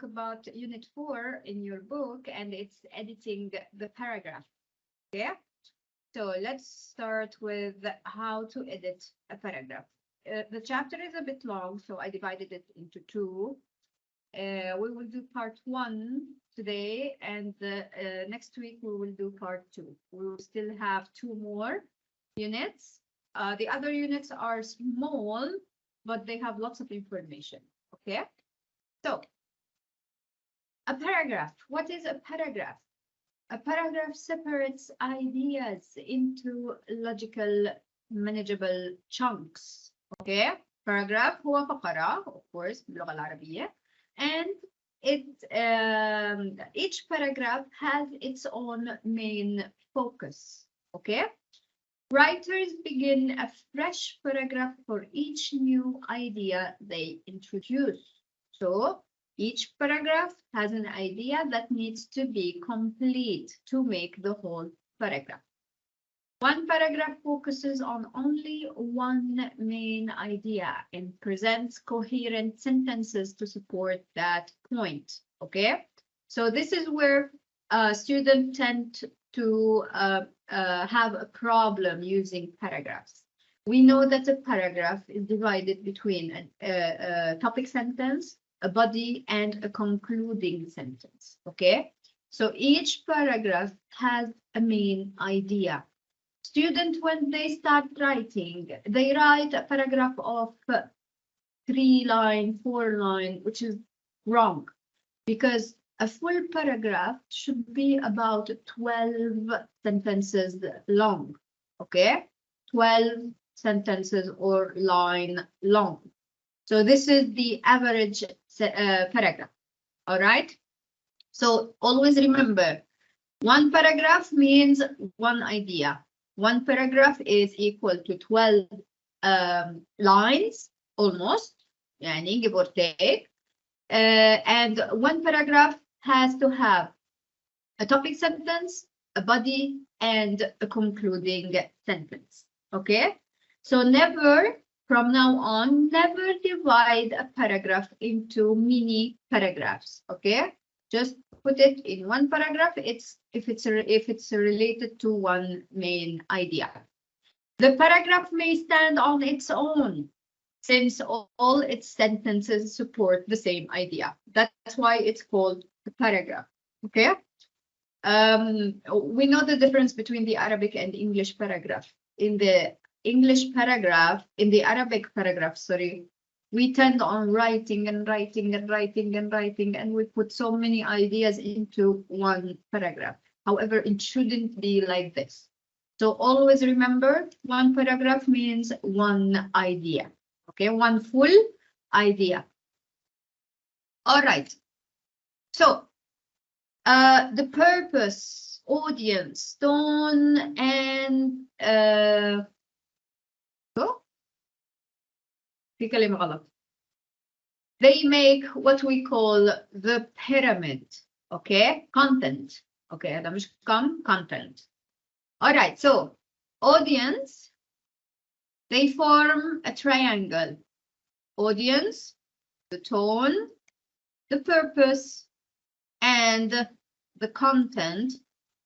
about Unit 4 in your book, and it's editing the paragraph. Okay, so let's start with how to edit a paragraph. The chapter is a bit long, so I divided it into two. We will do part 1 today, and next week we will do part 2. We will still have 2 more units. The other units are small, but they have lots of information. Okay, so a paragraph. What is a paragraph? A paragraph separates ideas into logical, manageable chunks. Okay? Paragraph هو فقرة, of course, باللغة العربية. And each paragraph has its own main focus. Okay? Writers begin a fresh paragraph for each new idea they introduce. So, each paragraph has an idea that needs to be complete to make the whole paragraph. One paragraph focuses on only one main idea and presents coherent sentences to support that point. Okay, so this is where students tend to have a problem using paragraphs. We know that a paragraph is divided between a topic sentence, a body, and a concluding sentence. Okay, so each paragraph has a main idea. Students, when they start writing, they write a paragraph of 3 line, 4 line, which is wrong, because a full paragraph should be about 12 sentences long. Okay, 12 sentences or line long. So this is the average paragraph. All right. So always remember, one paragraph means one idea. One paragraph is equal to 12 lines, almost, yani give or take. And one paragraph has to have a topic sentence, a body, and a concluding sentence. Okay? So never, from now on, never divide a paragraph into mini paragraphs. Okay? Just put it in one paragraph. If it's related to one main idea. The paragraph may stand on its own, since all its sentences support the same idea. That's why it's called a paragraph. Okay. We know the difference between the Arabic and English paragraph. In the Arabic paragraph, sorry, we tend on writing and writing and writing and writing, and we put so many ideas into one paragraph. However, it shouldn't be like this. So always remember, one paragraph means one idea. Okay, one full idea. All right. So the purpose, audience, tone, and they make what we call the pyramid. Okay, content. Okay, هذا مش content. All right, so audience, they form a triangle. Audience, the tone, the purpose, and the content.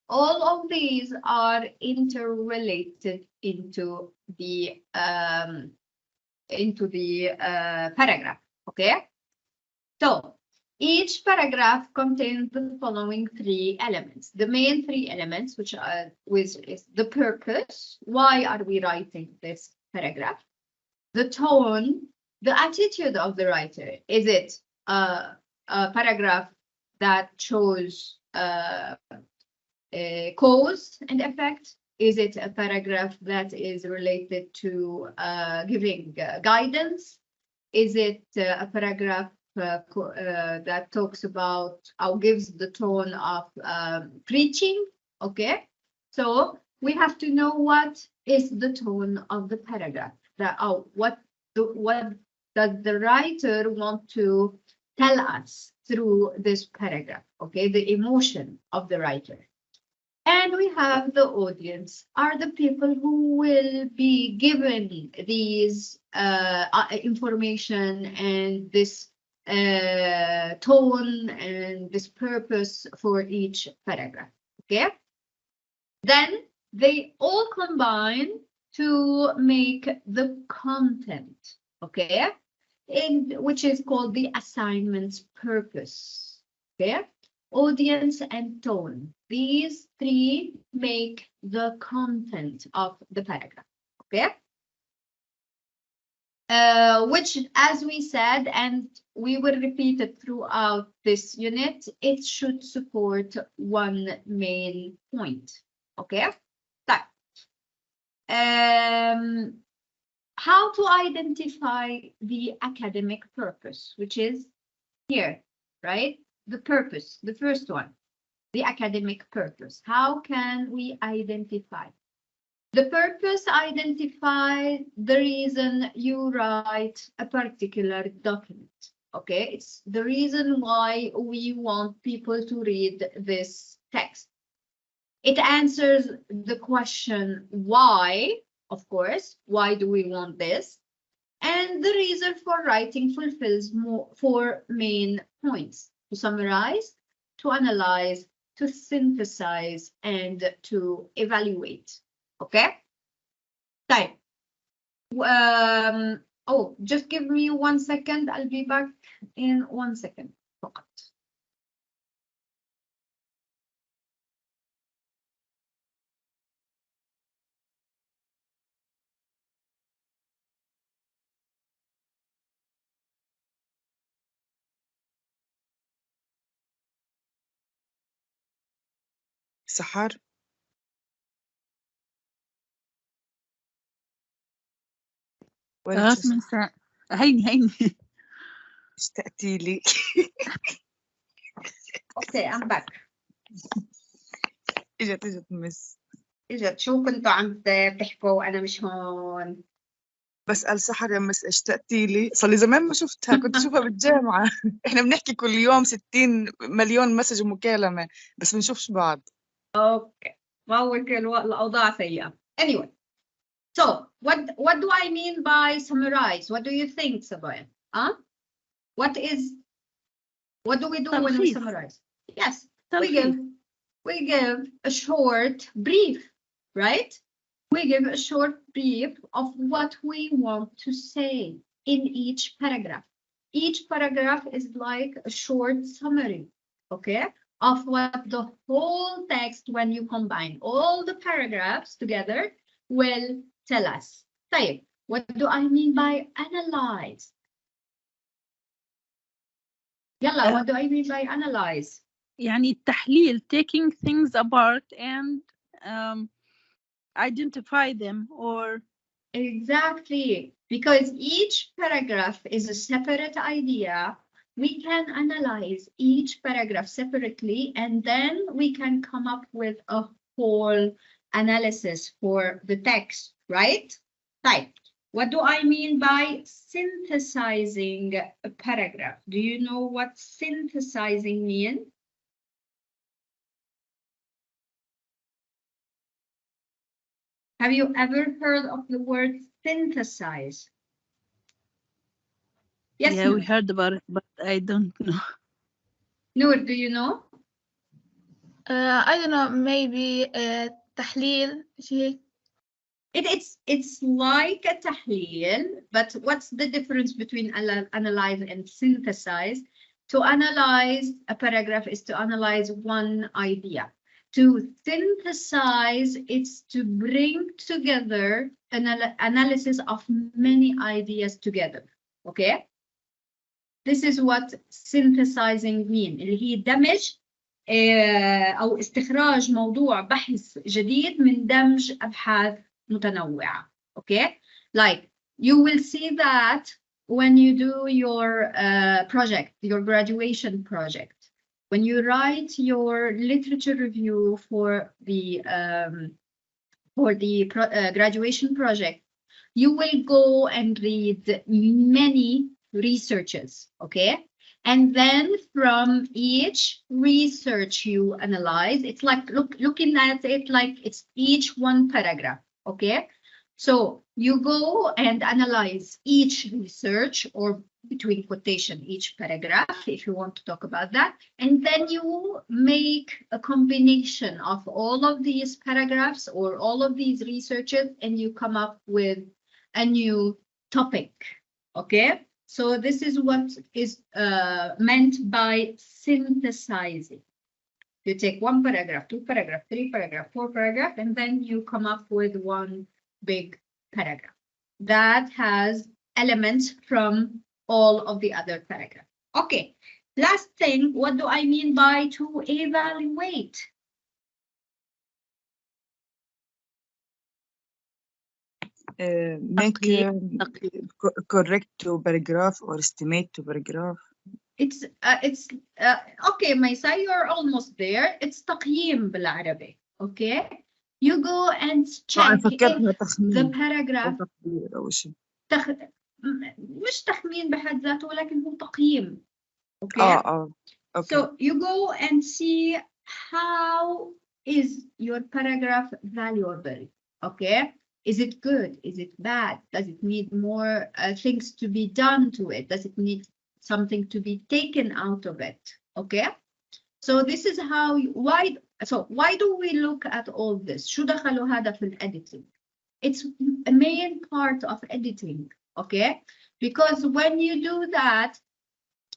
All of these are interrelated into the paragraph. Okay, so each paragraph contains the following 3 elements. The main 3 elements, which is the purpose. Why are we writing this paragraph? The tone, the attitude of the writer. Is it a paragraph that shows cause and effect? Is it a paragraph that is related to giving guidance? Is it a paragraph that talks about or gives the tone of preaching? Okay, so we have to know what is the tone of the paragraph. What does the writer want to tell us through this paragraph? Okay, the emotion of the writer. And we have the audience, are the people who will be given these information and this tone and this purpose for each paragraph. Okay. Then they all combine to make the content. Okay. Which is called the assignment's purpose. Okay. Audience and tone. These three make the content of the paragraph. Okay. Which, as we said, and we will repeat it throughout this unit, it should support one main point. Okay. How to identify the academic purpose, which is here, right? The purpose, the first one, the academic purpose. How can we identify? The purpose identifies the reason you write a particular document. Okay, it's the reason why we want people to read this text. It answers the question why, of course, why do we want this? And the reason for writing fulfills four main points: to summarize, to analyze, to synthesize, and to evaluate. Okay. Type. Oh, just give me 1 second. I'll be back in 1 second. فقط. سحر خلاص من ساعة. هيني اشتقتي لي. اوكي I'm back. اجت مس. اجت. شو كنتوا عم تحكوا وانا مش هون؟ بسأل سحر يا مس اشتقتي لي، صار لي زمان ما شفتها، كنت اشوفها بالجامعة. احنا بنحكي كل يوم 60 مليون مسج ومكالمة بس بنشوفش بعض. اوكي. ما هو الاوضاع سيئة. Anyway. So, what do I mean by summarize? What do you think, Sabaya? Huh? What do we do when we summarize? Yes, we give a short brief, right? We give a short brief of what we want to say in each paragraph. Each paragraph is like a short summary, okay, of what the whole text, when you combine all the paragraphs together, will tell us. طيب, what do I mean by analyze? يلا, what do I mean by analyze? يعني التحليل, taking things apart and identify them or... Exactly, because each paragraph is a separate idea. We can analyze each paragraph separately and then we can come up with a whole analysis for the text, right? Right. What do I mean by synthesizing a paragraph? Do you know what synthesizing means? Have you ever heard of the word synthesize? Yes. Yeah, we heard about it, but I don't know. Noor, do you know? I don't know, maybe تحليل شيء. It's like a tahleel, but what's the difference between analyze and synthesize? To analyze a paragraph is to analyze one idea. To synthesize, it's to bring together an analysis of many ideas together. Okay? This is what synthesizing means. اللي هي دمج أو استخراج موضوع بحث جديد من دمج أبحاث متنوعة. Okay? Like, you will see that when you do your project, your graduation project. When you write your literature review for the graduation project, you will go and read many researches, okay? And then from each research you analyze, it's like looking at it like it's each one paragraph, okay? So you go and analyze each research or between quotation each paragraph, if you want to talk about that. And then you make a combination of all of these paragraphs or all of these researches, and you come up with a new topic. Okay, so this is what is meant by synthesizing. You take one paragraph, two paragraph, three paragraph, four paragraph, and then you come up with one big paragraph that has elements from all of the other paragraphs. Okay, last thing, what do I mean by to evaluate? Make correct to paragraph or estimate to paragraph. It's okay, Maisa, you're almost there. It's تقييم بالعربي. Okay, you go and check if the paragraph مش تخمين بحد ذاته ولكن هو تقييم. Okay. Okay. So you go and see how is your paragraph valuable. Okay. Is it good? Is it bad? Does it need more things to be done to it? Does it need something to be taken out of it? Okay. So this is how why do we look at all this? شو دخلوا هذا في editing? It's a main part of editing. Okay. Because when you do that,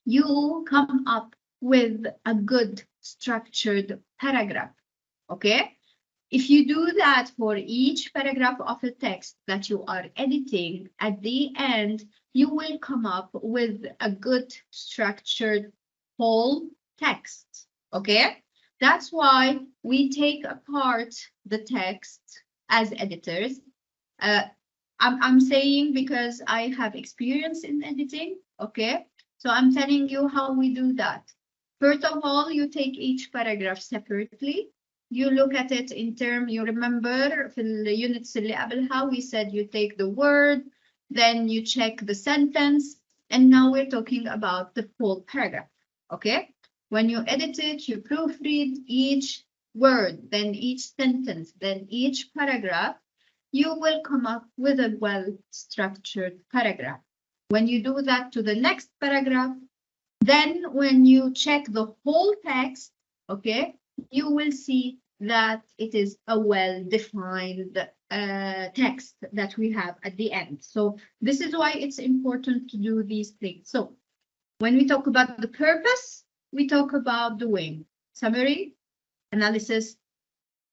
you come up with a good structured paragraph. Okay. If you do that for each paragraph of a text that you are editing, at the end, you will come up with a good structured whole text. Okay. That's why we take apart the text as editors. I'm saying because I have experience in editing. Okay. So I'm telling you how we do that. First of all, you take each paragraph separately. You look at it in terms, you remember في the units اللي قبلها, we said you take the word, then you check the sentence, and now we're talking about the full paragraph. Okay? When you edit it, you proofread each word, then each sentence, then each paragraph, you will come up with a well-structured paragraph. When you do that to the next paragraph, then when you check the whole text, okay, you will see that it is a well-defined text that we have at the end. So this is why it's important to do these things. So when we talk about the purpose, we talk about doing summary, analysis,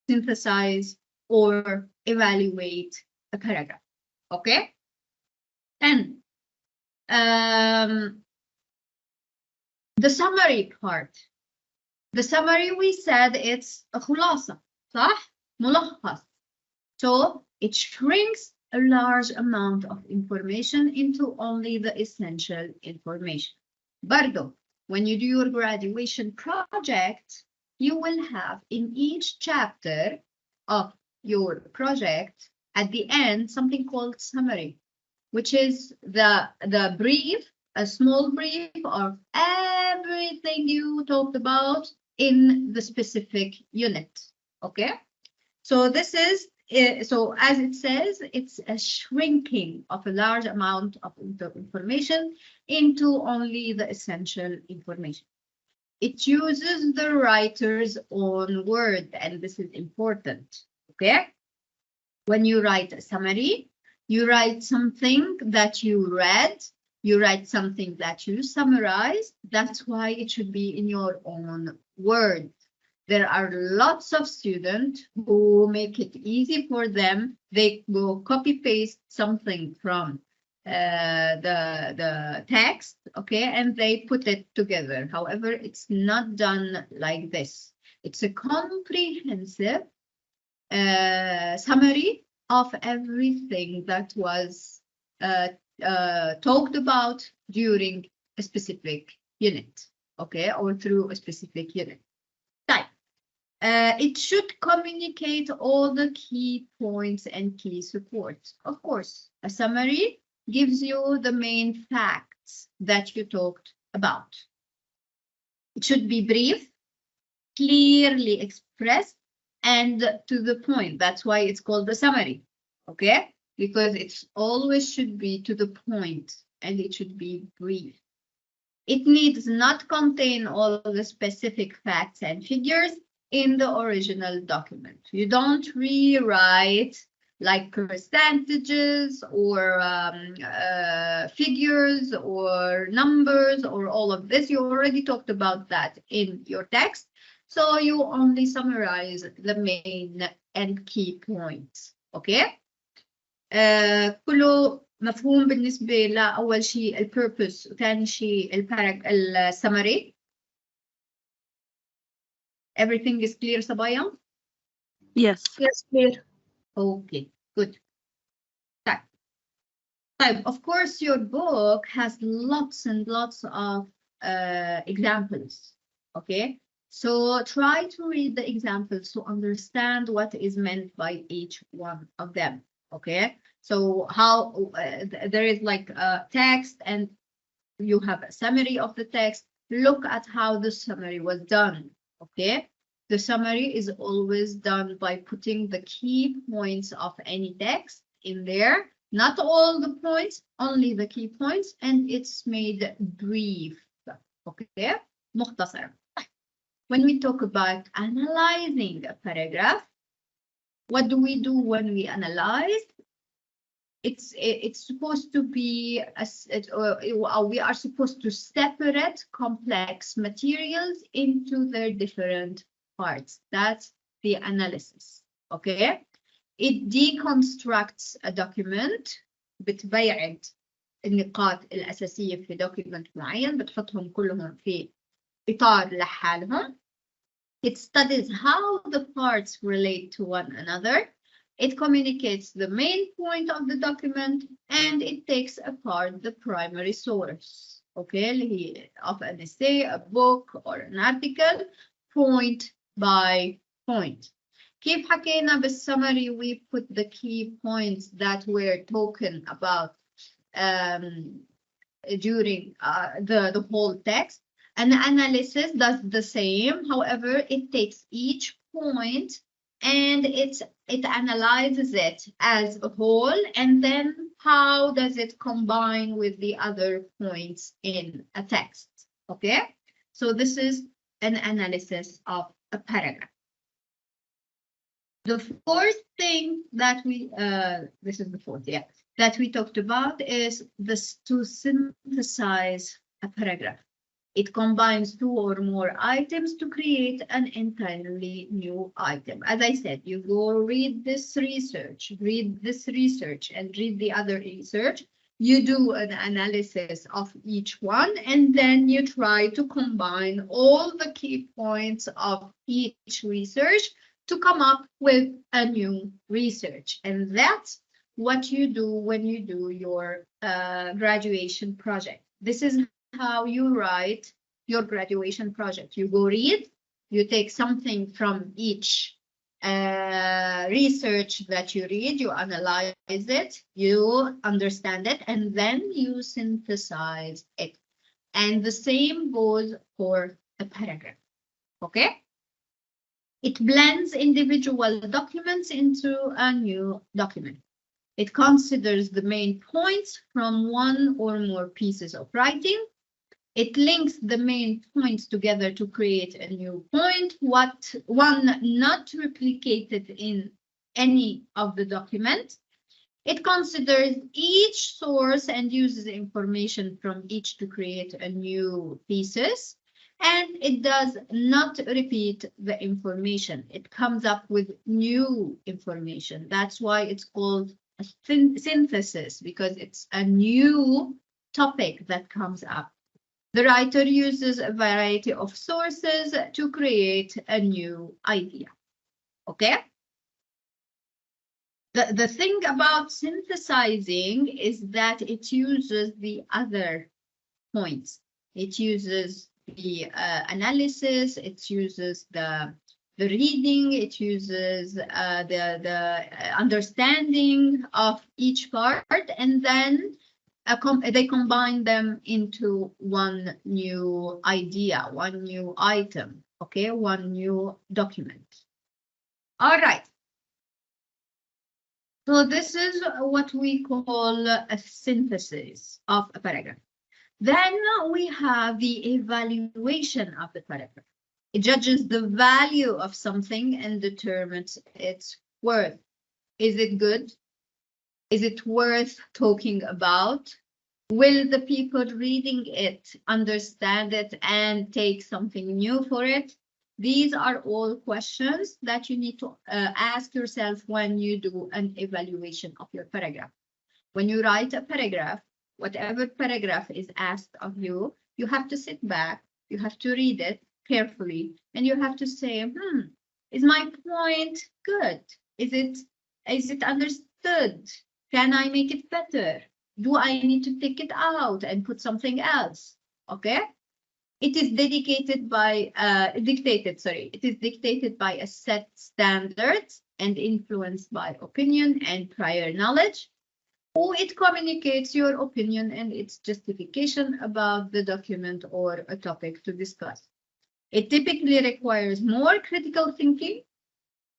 synthesize, or evaluate a paragraph. Okay? And the summary part. The summary, we said it's a خلاصة, صح? ملخص. So it shrinks a large amount of information into only the essential information. برضو, when you do your graduation project, you will have in each chapter of your project at the end something called summary, which is the brief, a small brief of everything you talked about in the specific unit. Okay, so this is so as it says, it's a shrinking of a large amount of information into only the essential information. It uses the writer's own word, and this is important. Okay, when you write a summary, you write something that you read, you write something that you summarize. That's why it should be in your own words. There are lots of students who make it easy for them. They go copy-paste something from the text, okay, and they put it together. However, it's not done like this. It's a comprehensive summary of everything that was talked about during a specific unit, okay, or through a specific unit. Type. It should communicate all the key points and key supports. Of course, a summary gives you the main facts that you talked about. It should be brief, clearly expressed, and to the point. That's why it's called the summary, okay? Because it's always should be to the point. and it should be brief. It needs not contain all the specific facts and figures in the original document. You don't rewrite like percentages or figures or numbers or all of this. You already talked about that in your text. So you only summarize the main and key points. Okay? كله مفهوم بالنسبة لأول شيء البيربس وثاني شيء السمري. Everything is clear, Sabaya? Yes. Yes, clear. Okay, good. Type. Of course, your book has lots and lots of examples, okay? So try to read the examples to understand what is meant by each one of them, okay? So how there is like a text and you have a summary of the text. Look at how the summary was done, okay? The summary is always done by putting the key points of any text in there. Not all the points, only the key points, and it's made brief, okay? مختصر. When we talk about analyzing a paragraph, what do we do when we analyze? It's supposed to be, we are supposed to separate complex materials into their different parts. That's the analysis, okay? It deconstructs a document. بتبيعد النقاط الأساسية في document معين بتحطهم كلهم في إطار لحالهم. It studies how the parts relate to one another. It communicates the main point of the document and it takes apart the primary source. Okay, اللي هي of an essay, a book or an article, point by point. كيف حكينا بالsummary, we put the key points that were talking about during the whole text. An analysis does the same. However, it takes each point and it analyzes it as a whole, and then how does it combine with the other points in a text, okay? So this is an analysis of a paragraph. The fourth thing that we, this is the fourth, yeah, that we talked about is this to synthesize a paragraph. It combines two or more items to create an entirely new item. As I said, you go read this research, and read the other research. You do an analysis of each one, and then you try to combine all the key points of each research to come up with a new research. And that's what you do when you do your graduation project. This is how you write your graduation project. You go read, you take something from each research that you read, you analyze it, you understand it, and then you synthesize it. And the same goes for a paragraph, okay? It blends individual documents into a new document. It considers the main points from one or more pieces of writing. It links the main points together to create a new point, one not replicated in any of the documents. It considers each source and uses information from each to create a new pieces. And it does not repeat the information. It comes up with new information. That's why it's called a synthesis, because it's a new topic that comes up. The writer uses a variety of sources to create a new idea. Okay? The thing about synthesizing is that it uses the other points. It uses the analysis, it uses the reading, it uses the understanding of each part, and then they combine them into one new idea, one new item, okay, one new document. All right. So this is what we call a synthesis of a paragraph. Then we have the evaluation of the paragraph. It judges the value of something and determines its worth. Is it good? Is it worth talking about? Will the people reading it understand it and take something new for it? These are all questions that you need to ask yourself when you do an evaluation of your paragraph. When you write a paragraph, whatever paragraph is asked of you, you have to sit back, you have to read it carefully, and you have to say, is my point good? Is it understood? Can I make it better? Do I need to take it out and put something else? Okay. It is dictated by a set standards and influenced by opinion and prior knowledge. Or it communicates your opinion and its justification about the document or a topic to discuss. It typically requires more critical thinking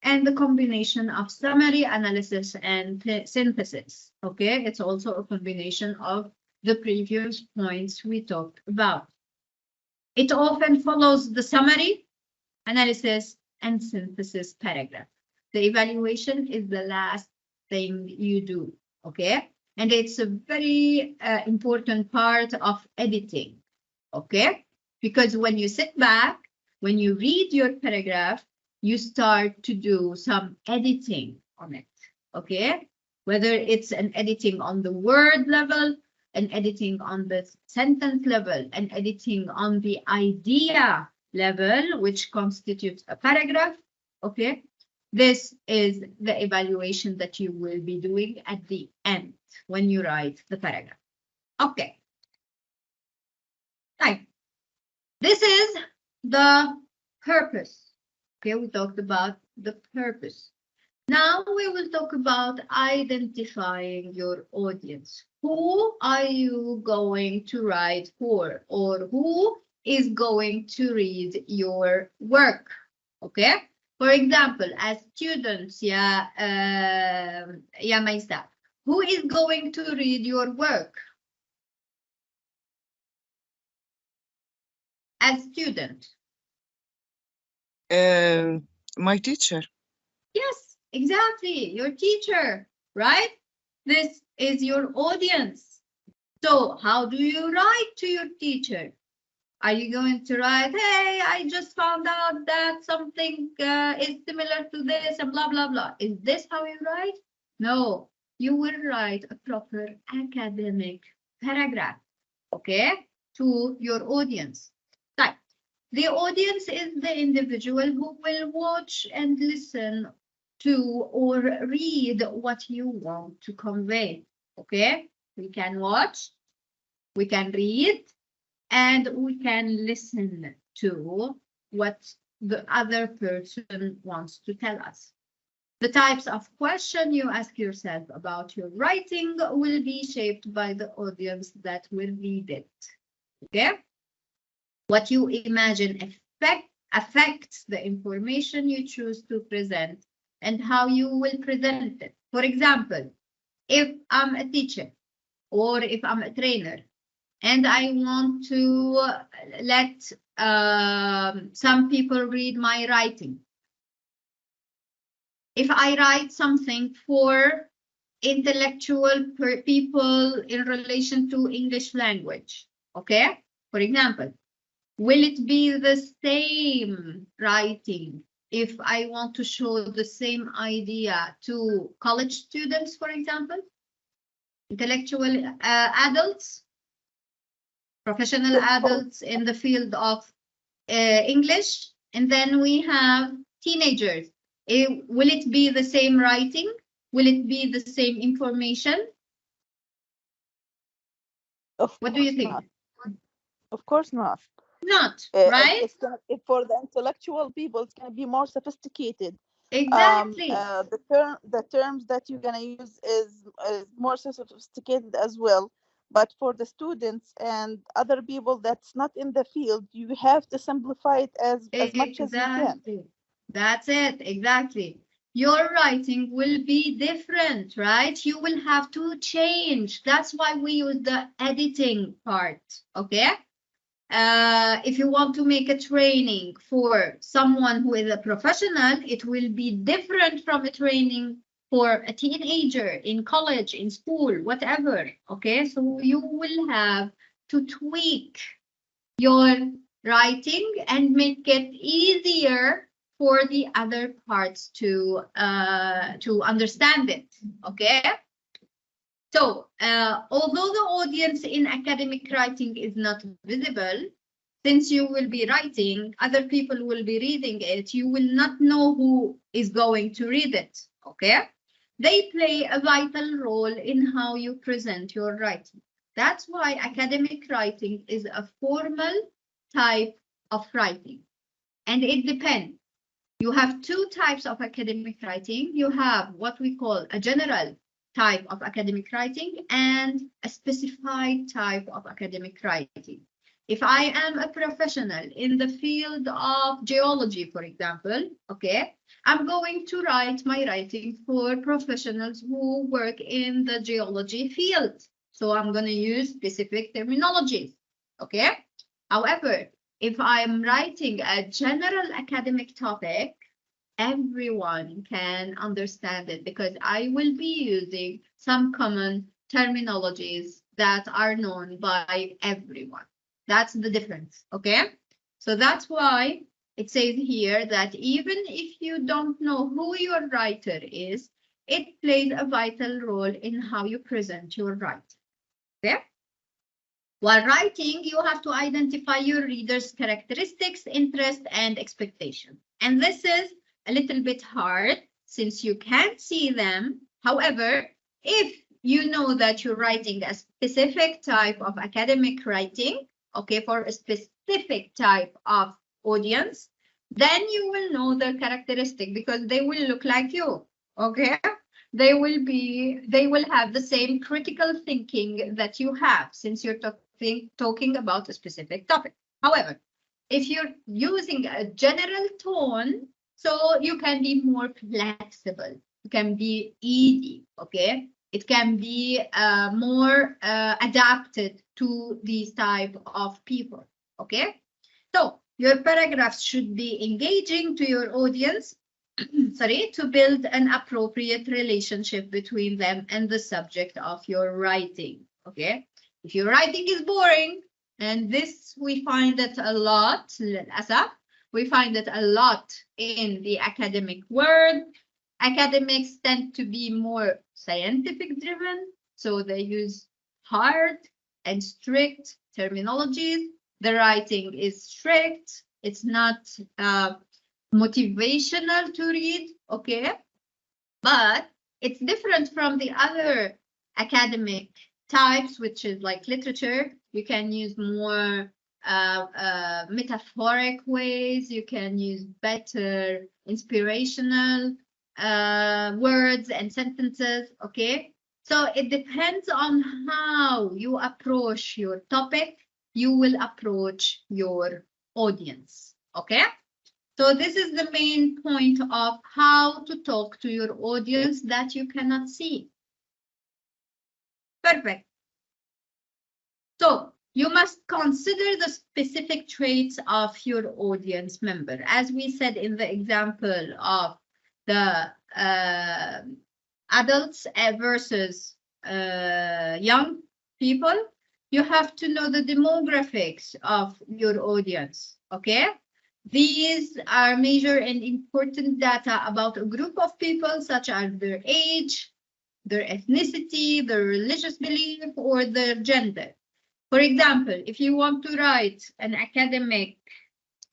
and the combination of summary, analysis, and synthesis. Okay, it's also a combination of the previous points we talked about. It often follows the summary, analysis, and synthesis paragraph. The evaluation is the last thing you do, okay? And it's a very important part of editing, okay? Because when you sit back, when you read your paragraph, you start to do some editing on it, okay? Whether it's an editing on the word level, an editing on the sentence level, an editing on the idea level, which constitutes a paragraph, okay? This is the evaluation that you will be doing at the end when you write the paragraph. Okay. Right. This is the purpose. Okay, we talked about the purpose. Now we will talk about identifying your audience. Who are you going to write for, or who is going to read your work? Okay. For example, as students, Maisa, who is going to read your work? As student. My teacher. Yes, exactly. Your teacher, right? This is your audience. So how do you write to your teacher? Are you going to write, hey, I just found out that something is similar to this and blah, blah, blah. Is this how you write? No, you will write a proper academic paragraph, okay, to your audience. Right. The audience is the individual who will watch and listen to or read what you want to convey, okay? We can watch, we can read, and we can listen to what the other person wants to tell us. The types of question you ask yourself about your writing will be shaped by the audience that will read it. Okay? What you imagine affects the information you choose to present and how you will present it. For example, if I'm a teacher or if I'm a trainer, and I want to let some people read my writing. If I write something for intellectual people in relation to English language, okay? For example, will it be the same writing if I want to show the same idea to college students, for example, intellectual adults? Professional adults in the field of English, and then we have teenagers. Will it be the same writing? Will it be the same information? What do you think? Not. Of course not. Not, right? For the intellectual people, it's going to be more sophisticated. Exactly. The terms that you're going to use is more sophisticated as well. But for the students and other people that's not in the field, you have to simplify it as much as you can. That's it, exactly. your writing will be different, right? You will have to change. That's why we use the editing part, okay? If you want to make a training for someone who is a professional, it will be different from a training for a teenager in college, in school, whatever, okay? So you will have to tweak your writing and make it easier for the other parts to understand it, okay? So, although the audience in academic writing is not visible, since you will be writing, other people will be reading it, you will not know who is going to read it, okay? They play a vital role in how you present your writing. That's why academic writing is a formal type of writing, and it depends. You have two types of academic writing. You have what we call a general type of academic writing and a specified type of academic writing. If I am a professional in the field of geology, for example, okay, I'm going to write my writing for professionals who work in the geology field. So I'm going to use specific terminologies, okay? However, if I'm writing a general academic topic, everyone can understand it because I will be using some common terminologies that are known by everyone. That's the difference, okay? So that's why it says here that even if you don't know who your writer is, it plays a vital role in how you present your writing, okay? While writing, you have to identify your reader's characteristics, interests, and expectations. And this is a little bit hard since you can't see them. However, if you know that you're writing a specific type of academic writing, okay, for a specific type of audience, then you will know their characteristic because they will look like you, okay? They will have the same critical thinking that you have since you're talking about a specific topic. However, if you're using a general tone, so you can be more flexible, you can be easy, okay? It can be more adapted to these type of people, okay? So your paragraphs should be engaging to your audience, sorry, to build an appropriate relationship between them and the subject of your writing, okay? If your writing is boring, and this we find it a lot, we find it a lot in the academic world. Academics tend to be more scientific driven, so they use hard and strict terminologies. The writing is strict, it's not motivational to read, okay? But it's different from the other academic types, which is like literature. You can use more metaphoric ways. You can use better inspirational words and sentences, okay? So it depends on how you approach your topic, you will approach your audience, okay? So this is the main point of how to talk to your audience that you cannot see. Perfect. So you must consider the specific traits of your audience member. As we said in the example of the adults versus young people, you have to know the demographics of your audience, okay? These are major and important data about a group of people, such as their age, their ethnicity, their religious belief, or their gender. For example, if you want to write an academic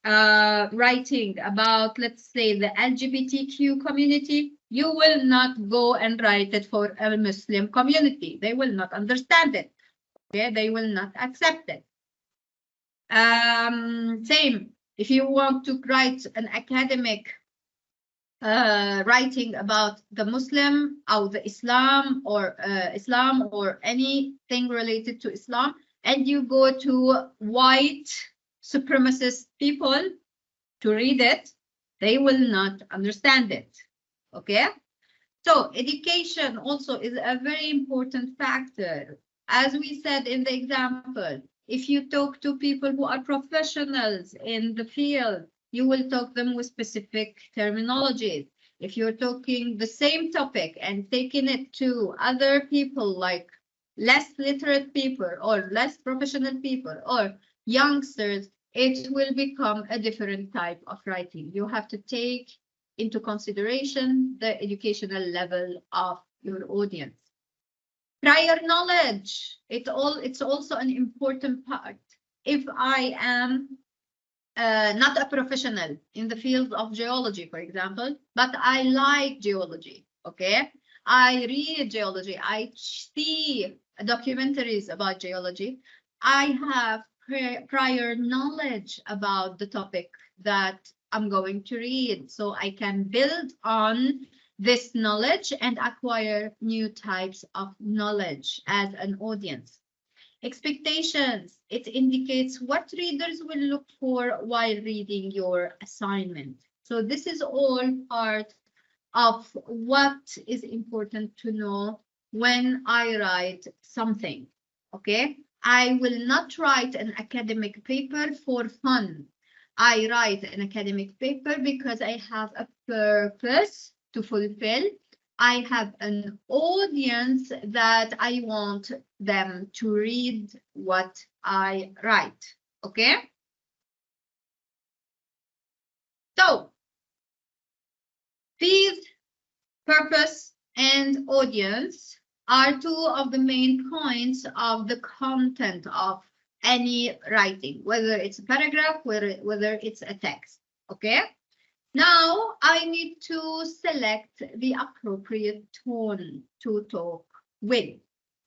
writing about, let's say, the LGBTQ community, you will not go and write it for a Muslim community. They will not understand it. Okay, they will not accept it. Same, if you want to write an academic writing about the Muslim or the Islam or anything related to Islam, and you go to white supremacist people to read it, they will not understand it. Okay? So education also is a very important factor. As we said in the example, if you talk to people who are professionals in the field, you will talk them with specific terminologies. If you're talking the same topic and taking it to other people like less literate people or less professional people or youngsters, it will become a different type of writing. You have to take into consideration the educational level of your audience. Prior knowledge, it's also an important part. If I am not a professional in the field of geology, for example, but I like geology, okay? I read geology, I see documentaries about geology. I have prior knowledge about the topic that I'm going to read, so I can build on this knowledge and acquire new types of knowledge as an audience. Expectations, it indicates what readers will look for while reading your assignment. So this is all part of what is important to know when I write something, okay? I will not write an academic paper for fun. I write an academic paper because I have a purpose to fulfill. I have an audience that I want them to read what I write, okay? So, these purpose and audience are two of the main points of the content of any writing, whether it's a paragraph, whether it's a text, okay? Now I need to select the appropriate tone to talk with,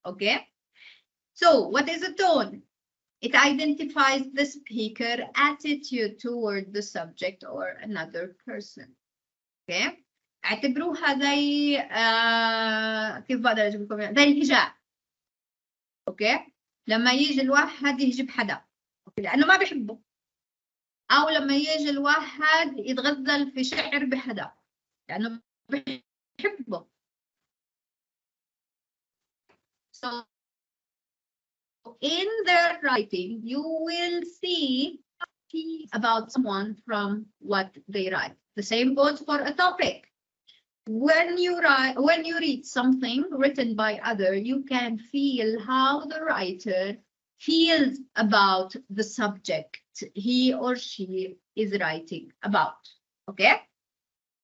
okay? So what is a tone? It identifies the speaker attitude toward the subject or another person, okay? اعتبروها زي كيف بقدر اجيب لكم زي الهجاء، اوكي؟ لما يجي الواحد يهجب حدا، اوكي، لانه ما بيحبه، او لما يجي الواحد يتغزل في شعر بحدا لانه بيحبه. So in their writing you will see about someone from what they write. The same goes for a topic. When you read something written by other, you can feel how the writer feels about the subject he or she is writing about, okay?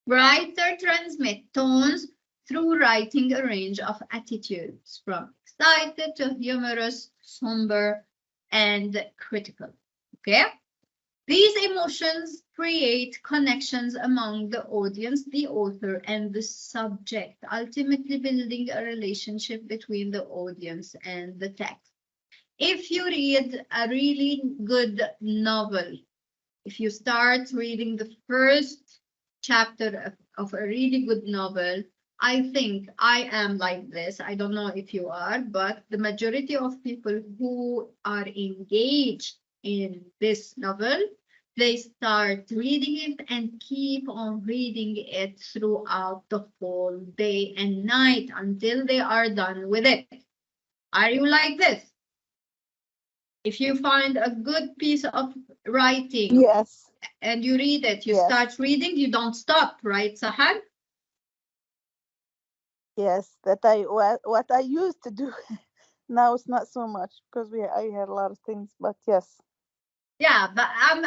Writer transmit tones through writing a range of attitudes from excited to humorous, somber, and critical, okay? These emotions create connections among the audience, the author, and the subject, ultimately building a relationship between the audience and the text. If you read a really good novel, if you start reading the first chapter of a really good novel, I think I am like this. I don't know if you are, but the majority of people who are engaged in this novel, they start reading it and keep on reading it throughout the whole day and night until they are done with it. Are you like this? If you find a good piece of writing, Yes, and you read it, you Yes. start reading, you don't stop, right, Sahar? yes, what I used to do. Now it's not so much because I had a lot of things, but yes. Yeah, but I'm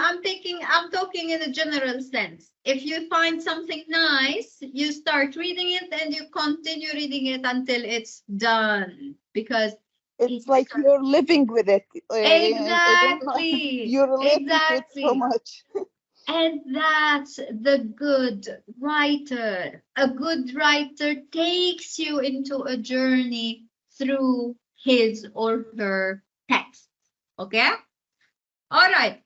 talking in a general sense. If you find something nice, you start reading it and you continue reading it until it's done, because It's like you're living with it. exactly, You're relating to it so exactly. much. And that's the good writer. A good writer takes you into a journey through his or her text. Okay? All right.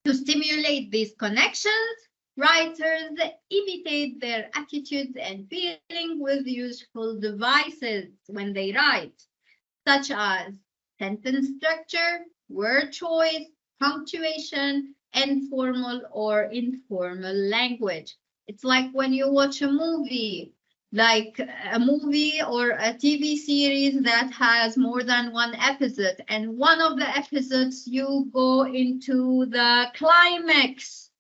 To stimulate these connections, writers imitate their attitudes and feelings with useful devices when they write, such as sentence structure, word choice, punctuation, and formal or informal language. It's like when you watch a movie, like a movie or a TV series that has more than one episode, and one of the episodes you go into the climax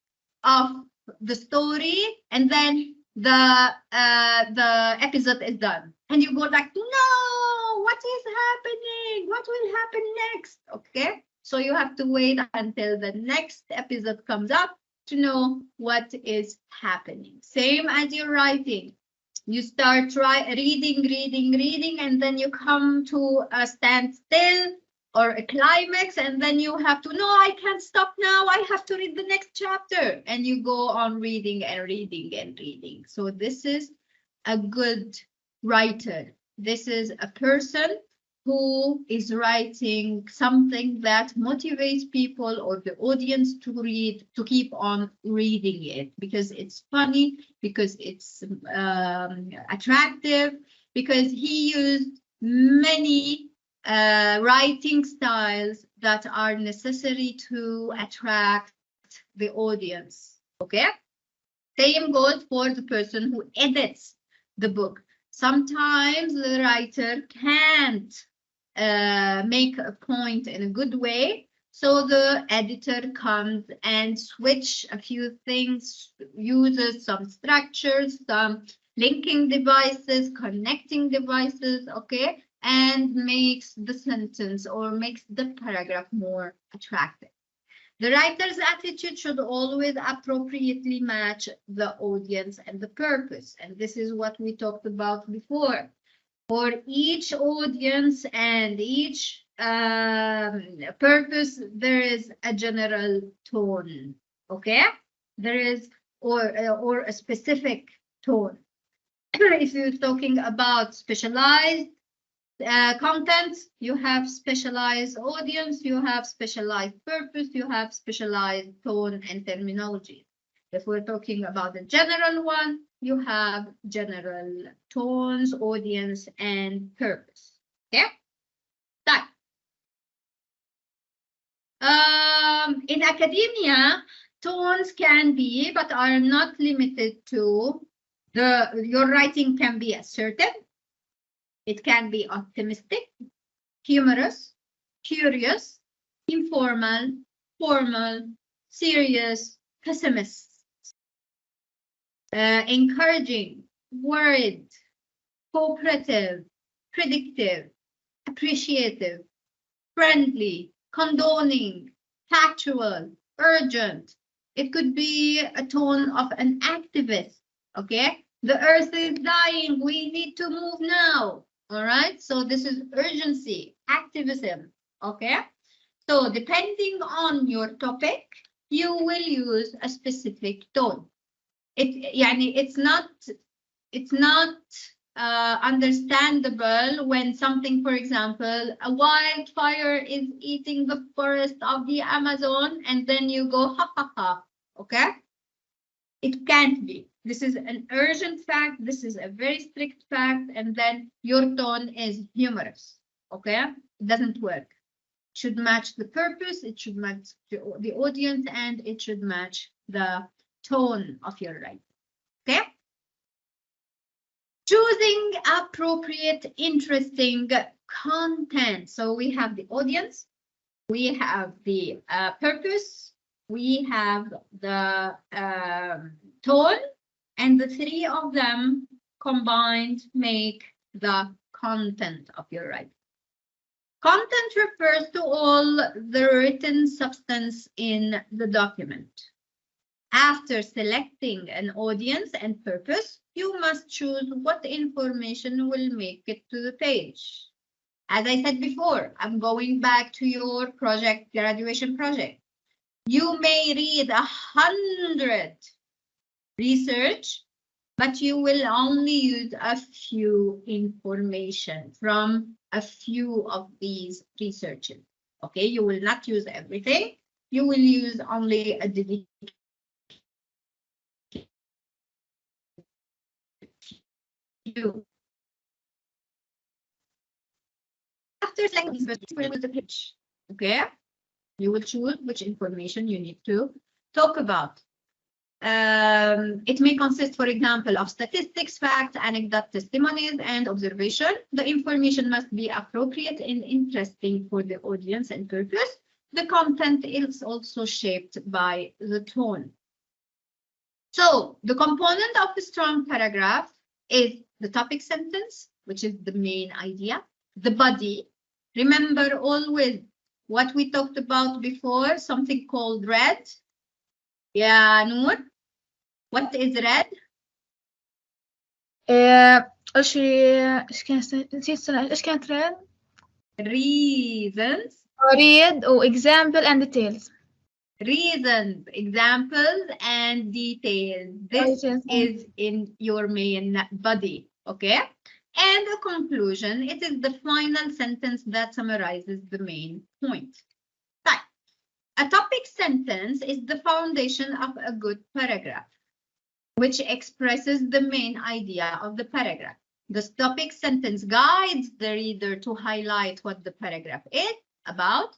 of the story, and then the episode is done, and you go like, no, what is happening? What will happen next? Okay, so you have to wait until the next episode comes up to know what is happening. Same as your writing. You start reading, and then you come to a standstill or a climax, and then you have to, no, I can't stop now. I have to read the next chapter. And you go on reading and reading and reading. So this is a good writer. This is a person who is writing something that motivates people or the audience to read, to keep on reading it, because it's funny, because it's attractive, because he used many writing styles that are necessary to attract the audience. Okay? Same goes for the person who edits the book. Sometimes the writer can't make a point in a good way, so the editor comes and switch a few things, uses some structures, some linking devices, connecting devices, okay, and makes the sentence or makes the paragraph more attractive. The writer's attitude should always appropriately match the audience and the purpose. And this is what we talked about before. For each audience and each purpose, there is a general tone, okay? There is, or a specific tone. If you're talking about specialized content, you have specialized audience, you have specialized purpose, you have specialized tone and terminology. If we're talking about the general one, you have general tones, audience, and purpose. Okay? That. In academia, tones can be, but are not limited to, your writing can be assertive. It can be optimistic, humorous, curious, informal, formal, serious, pessimist, encouraging, worried, cooperative, predictive, appreciative, friendly, condoning, factual, urgent. It could be a tone of an activist, okay? The earth is dying, we need to move now. All right, so this is urgency, activism, okay? So depending on your topic, you will use a specific tone. It's not understandable when something, for example, a wildfire is eating the forest of the Amazon, and then you go, ha, ha, ha, okay? It can't be. This is an urgent fact. This is a very strict fact. And then your tone is humorous. Okay? It doesn't work. It should match the purpose. It should match the audience, and it should match the tone of your writing. Okay? Choosing appropriate, interesting content. So we have the audience. We have the purpose. We have the tone, and the three of them combined make the content of your writing. Content refers to all the written substance in the document. After selecting an audience and purpose, you must choose what information will make it to the page. As I said before, I'm going back to your project, graduation project. You may read 100 research, but you will only use a few information from a few of these researches. Okay, you will not use everything. You will use only a dedicated few. After selecting these research, you will use the page. Okay, you will choose which information you need to talk about. It may consist, for example, of statistics, facts, anecdote, testimonies, and observation. The information must be appropriate and interesting for the audience and purpose. The content is also shaped by the tone. So the component of a strong paragraph is the topic sentence, which is the main idea, the body. Remember always what we talked about before, something called red. Yeah, Noor. What is red? أول شيء إيش كانت نسيت السؤال إيش كانت ريد؟ Reasons. read و example and details. Reasons, examples, and details. This is in your main body, okay? And a conclusion, it is the final sentence that summarizes the main point. Right. A topic sentence is the foundation of a good paragraph, which expresses the main idea of the paragraph. The topic sentence guides the reader to highlight what the paragraph is about.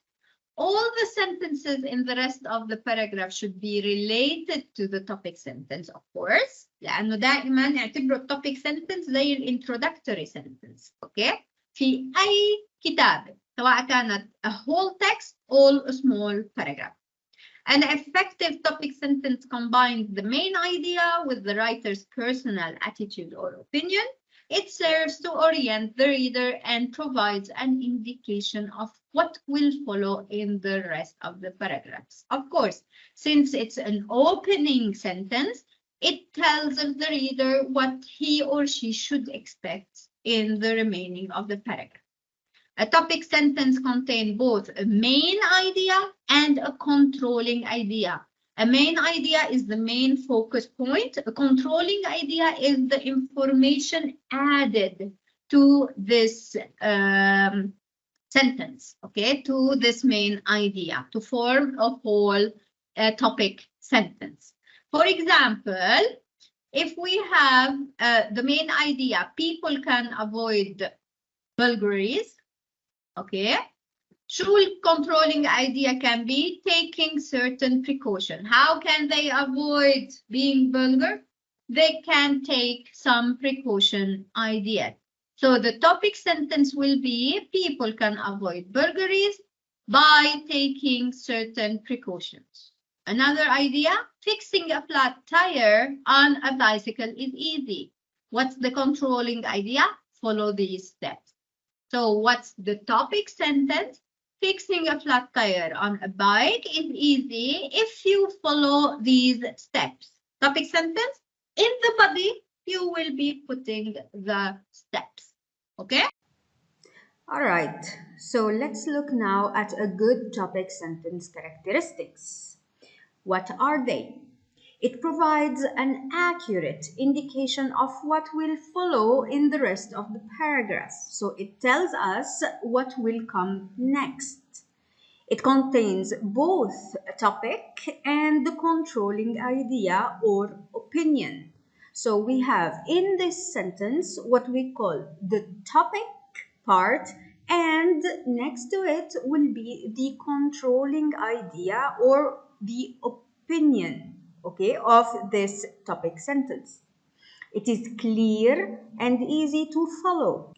All the sentences in the rest of the paragraph should be related to the topic sentence, of course. لأنه دائما نعتبره التوبيك sentence زي الانtroductory sentence. Okay? في أي كتاب سواء كانت a whole text or a small paragraph. An effective topic sentence combines the main idea with the writer's personal attitude or opinion. It serves to orient the reader and provides an indication of what will follow in the rest of the paragraphs. Of course, since it's an opening sentence, it tells the reader what he or she should expect in the remaining of the paragraph. A topic sentence contains both a main idea and a controlling idea. A main idea is the main focus point. A controlling idea is the information added to this sentence, okay, to this main idea to form a whole topic sentence. For example, if we have the main idea, people can avoid vulgaries, okay? Controlling idea can be taking certain precaution. How can they avoid being vulgar? They can take some precaution idea. So the topic sentence will be people can avoid burglaries by taking certain precautions. Another idea, fixing a flat tire on a bicycle is easy. What's the controlling idea? Follow these steps. So what's the topic sentence? Fixing a flat tire on a bike is easy if you follow these steps. Topic sentence, in the body, you will be putting the steps, okay? All right, so let's look now at a good topic sentence characteristics. What are they? It provides an accurate indication of what will follow in the rest of the paragraph. So it tells us what will come next. It contains both a topic and the controlling idea or opinion. So we have in this sentence what we call the topic part, and next to it will be the controlling idea or the opinion, okay, of this topic sentence. It is clear and easy to follow.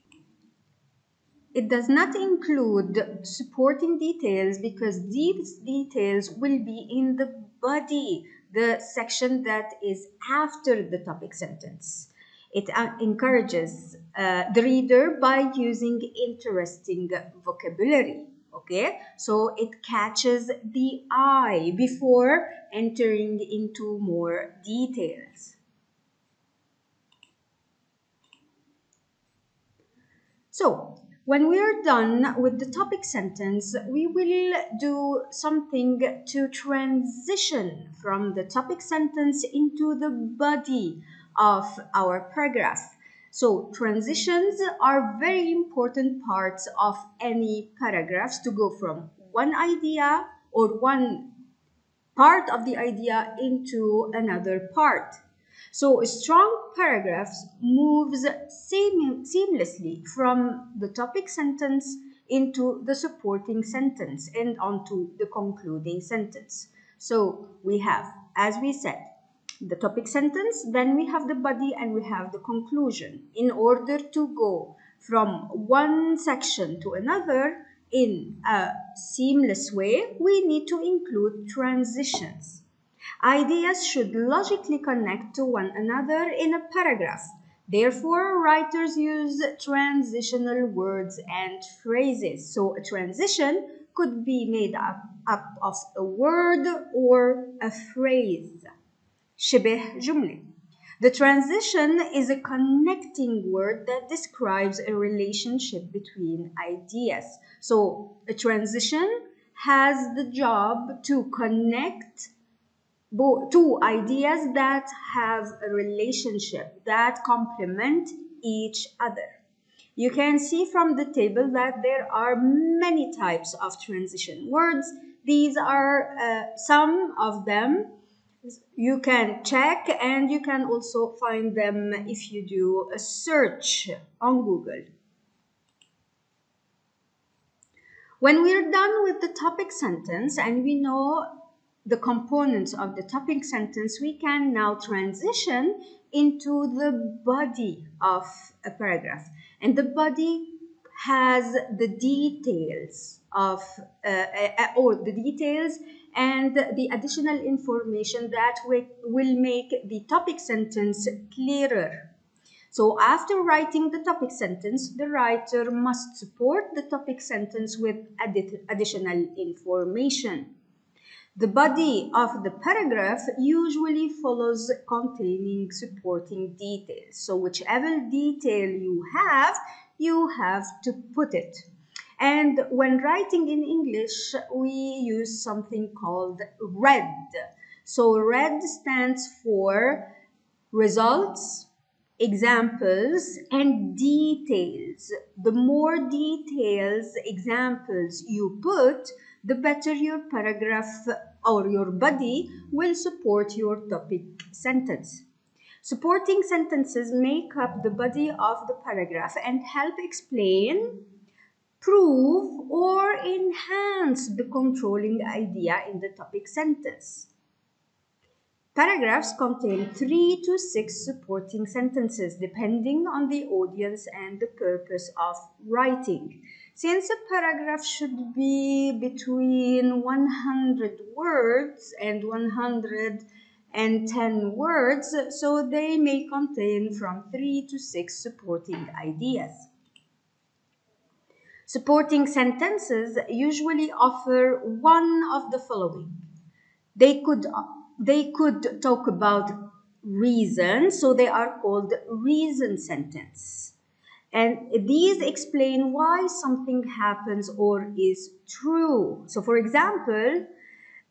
It does not include supporting details because these details will be in the body, the section that is after the topic sentence. It encourages the reader by using interesting vocabulary. Okay, so it catches the eye before entering into more details. So, when we are done with the topic sentence, we will do something to transition from the topic sentence into the body of our paragraph. So, transitions are very important parts of any paragraphs to go from one idea or one part of the idea into another part. So a strong paragraph moves seamlessly from the topic sentence into the supporting sentence and onto the concluding sentence. So we have, as we said, the topic sentence, then we have the body, and we have the conclusion. In order to go from one section to another in a seamless way, we need to include transitions. Ideas should logically connect to one another in a paragraph. Therefore, writers use transitional words and phrases. So a transition could be made up of a word or a phrase. شبه جملة. The transition is a connecting word that describes a relationship between ideas. So a transition has the job to connect two ideas that have a relationship, that complement each other. You can see from the table that there are many types of transition words. These are some of them. You can check, and you can also find them if you do a search on Google. When we're done with the topic sentence and we know the components of the topic sentence, we can now transition into the body of a paragraph. And the body has the details of or the details and the additional information that will make the topic sentence clearer. So after writing the topic sentence, the writer must support the topic sentence with additional information. The body of the paragraph usually follows containing supporting details. So whichever detail you have to put it. And when writing in English, we use something called RED. So RED stands for results, examples, and details. The more details, examples you put, the better your paragraph or your body will support your topic sentence. Supporting sentences make up the body of the paragraph and help explain, prove, or enhance the controlling idea in the topic sentence. Paragraphs contain 3 to 6 supporting sentences depending on the audience and the purpose of writing. Since a paragraph should be between 100 words and 110 words, so they may contain from 3 to 6 supporting ideas. Supporting sentences usually offer one of the following. They could talk about reason, so they are called reason sentence. And these explain why something happens or is true. So for example,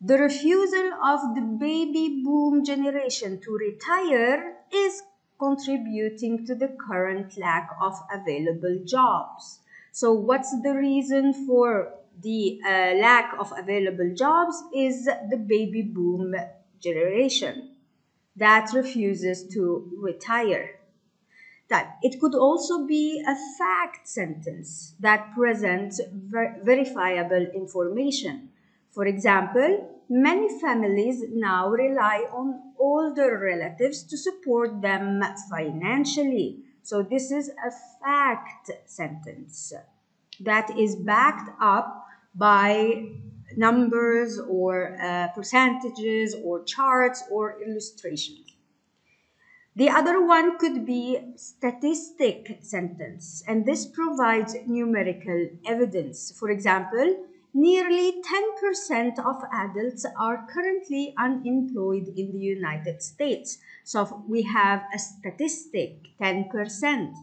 the refusal of the baby boom generation to retire is contributing to the current lack of available jobs. So what's the reason for the lack of available jobs? Is the baby boom generation that refuses to retire. That it could also be a fact sentence that presents verifiable information. For example, many families now rely on older relatives to support them financially. So this is a fact sentence that is backed up by numbers or percentages or charts or illustrations. The other one could be statistic sentence, and this provides numerical evidence. For example, nearly 10% of adults are currently unemployed in the United States. So we have a statistic, 10%.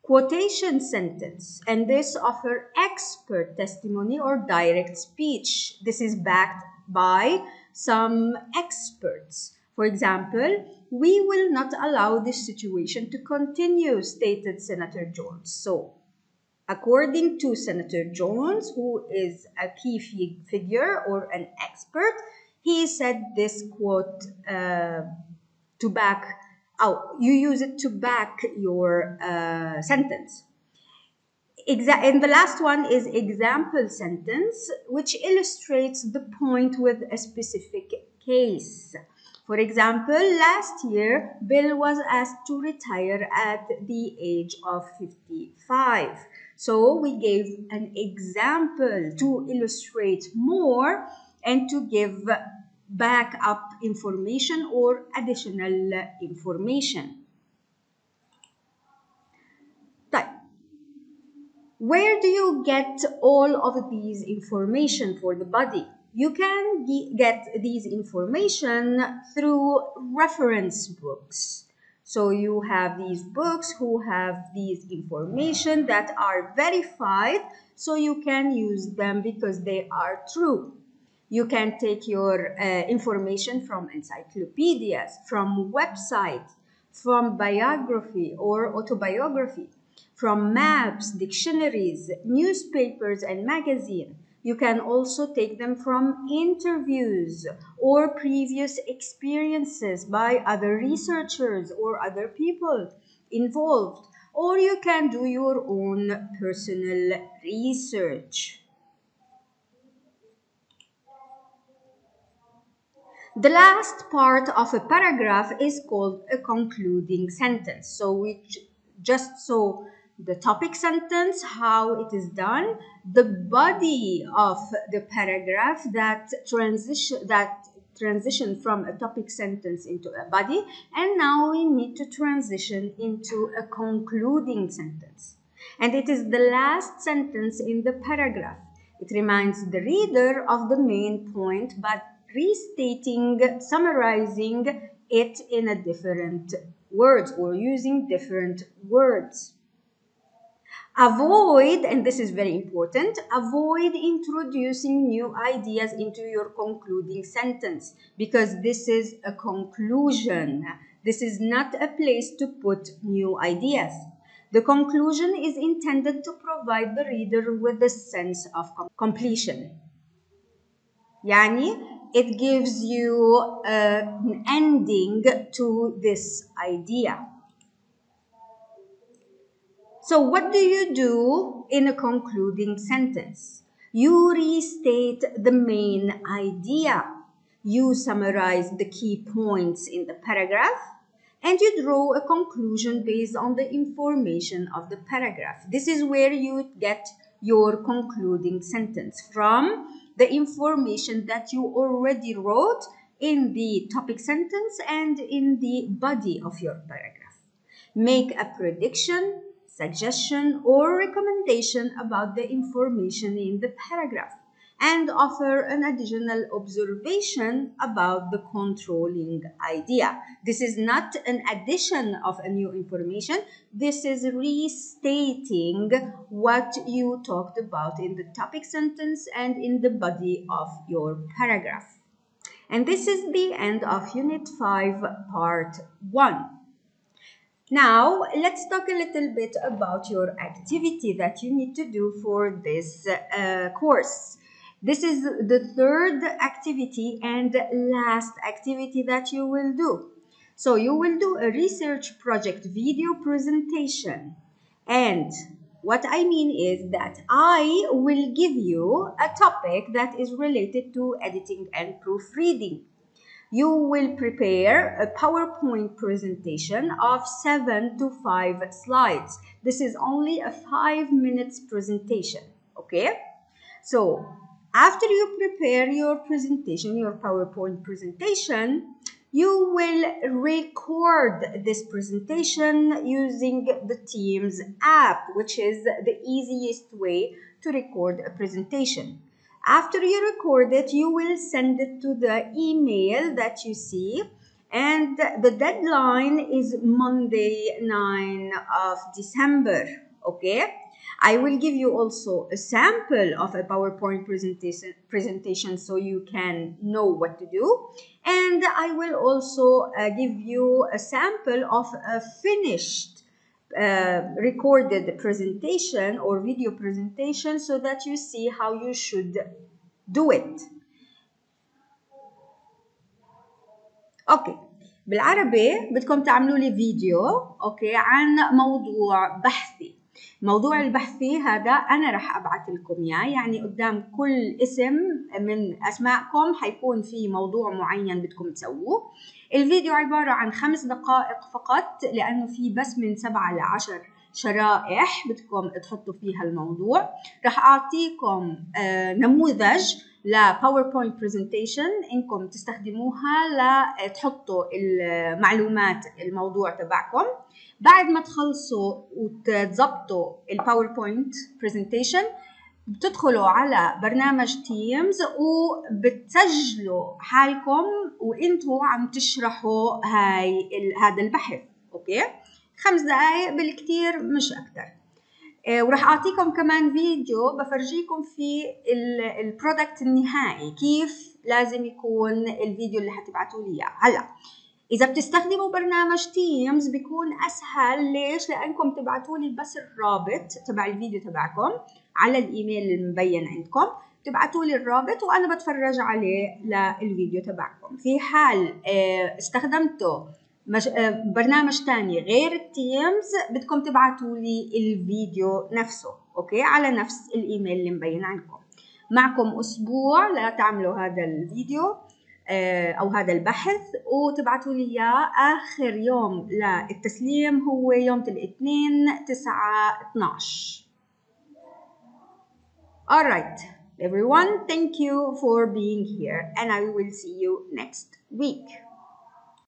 Quotation sentence, and this offer expert testimony or direct speech. This is backed by some experts. For example, we will not allow this situation to continue, stated Senator Jones. So, according to Senator Jones, who is a key figure or an expert, he said this quote to back out. You use it to back your sentence. And the last one is example sentence, which illustrates the point with a specific case. For example, last year, Bill was asked to retire at the age of 55. So we gave an example to illustrate more and to give backup information or additional information. Where do you get all of these information for the body? You can get these information through reference books. So you have these books who have these information that are verified, so you can use them because they are true. You can take your information from encyclopedias, from websites, from biography or autobiography, from maps, dictionaries, newspapers, and magazines. You can also take them from interviews or previous experiences by other researchers or other people involved, or you can do your own personal research. The last part of a paragraph is called a concluding sentence. So we just saw the topic sentence, how it is done, the body of the paragraph that transition from a topic sentence into a body, and now we need to transition into a concluding sentence. And it is the last sentence in the paragraph. It reminds the reader of the main point, but restating, summarizing it in a different words or using different words. Avoid, and this is very important, avoid introducing new ideas into your concluding sentence, because this is a conclusion. This is not a place to put new ideas. The conclusion is intended to provide the reader with a sense of completion. Yani, it gives you an ending to this idea. So what do you do in a concluding sentence? You restate the main idea. You summarize the key points in the paragraph, and you draw a conclusion based on the information of the paragraph. This is where you get your concluding sentence from the information that you already wrote in the topic sentence and in the body of your paragraph. Make a prediction, suggestion, or recommendation about the information in the paragraph, and offer an additional observation about the controlling idea. This is not an addition of a new information. This is restating what you talked about in the topic sentence and in the body of your paragraph. And this is the end of Unit 5, Part 1. Now, let's talk a little bit about your activity that you need to do for this course. This is the third activity and last activity that you will do. So you will do a research project video presentation. And what I mean is that I will give you a topic that is related to editing and proofreading. You will prepare a PowerPoint presentation of 7 to 5 slides. This is only a 5 minutes presentation, okay? So after you prepare your presentation, your PowerPoint presentation, you will record this presentation using the Teams app, which is the easiest way to record a presentation. After you record it, you will send it to the email that you see, and the deadline is Monday, 9 of December, okay? I will give you also a sample of a PowerPoint presentation so you can know what to do. And I will also give you a sample of a finished recorded presentation or video presentation so that you see how you should do it. اوكي بالعربي بدكم تعملوا لي فيديو اوكي عن موضوع بحثي. موضوع البحثي هذا أنا رح أبعث لكم إياه، يعني قدام كل اسم من أسمائكم حيكون في موضوع معين بدكم تسووه. الفيديو عبارة عن 5 دقائق فقط، لأنه في بس من 7 ل 10 شرائح بدكم تحطوا فيها الموضوع. رح أعطيكم نموذج لباوربوينت برزنتيشن إنكم تستخدموها لتحطوا المعلومات الموضوع تبعكم. بعد ما تخلصوا وتظبطوا الباوربوينت برزنتيشن بتدخلوا على برنامج تيمز وبتسجلوا حالكم وانتوا عم تشرحوا هذا البحث. اوكي، 5 دقائق بالكتير مش اكتر. وراح اعطيكم كمان فيديو بفرجيكم فيه البرودكت النهائي كيف لازم يكون الفيديو اللي حتبعتوا لي اياه. هلا إذا بتستخدموا برنامج تيمز بيكون أسهل. ليش؟ لأنكم تبعتوا لي بس الرابط تبع الفيديو تبعكم على الإيميل المبين عندكم، تبعتوا لي الرابط وأنا بتفرج عليه للفيديو تبعكم. في حال استخدمتوا برنامج تاني غير التيمز بدكم تبعتوا لي الفيديو نفسه، أوكي، على نفس الإيميل اللي مبين عندكم. معكم أسبوع لا تعملوا هذا الفيديو أو هذا البحث وتبعتوا لي إياه. آخر يوم للتسليم هو يوم الاثنين 9/12. Alright, everyone, thank you for being here and I will see you next week.